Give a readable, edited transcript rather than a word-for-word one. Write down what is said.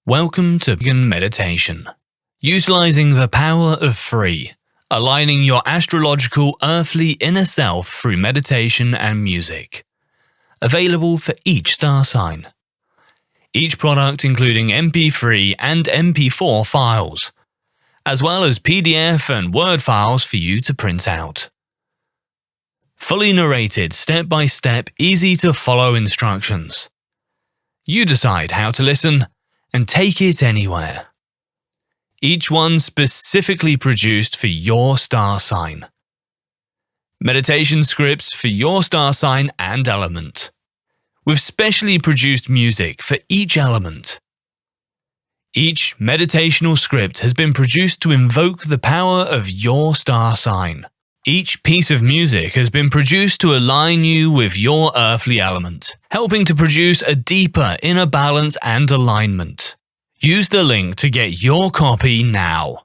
Welcome to Vegan Meditation. Utilizing the power of three, aligning your astrological earthly inner self through meditation and music. Available for each star sign. Each product including MP3 and MP4 files, as well as PDF and Word files for you to print out. Fully narrated, step-by-step, easy-to-follow instructions. You decide how to listen and take it anywhere. Each one specifically produced for your star sign. Meditation scripts for your star sign and element, with specially produced music for each element. Each meditational script has been produced to invoke the power of your star sign. Each piece of music has been produced to align you with your earthly element, helping to produce a deeper inner balance and alignment. Use the link to get your copy now.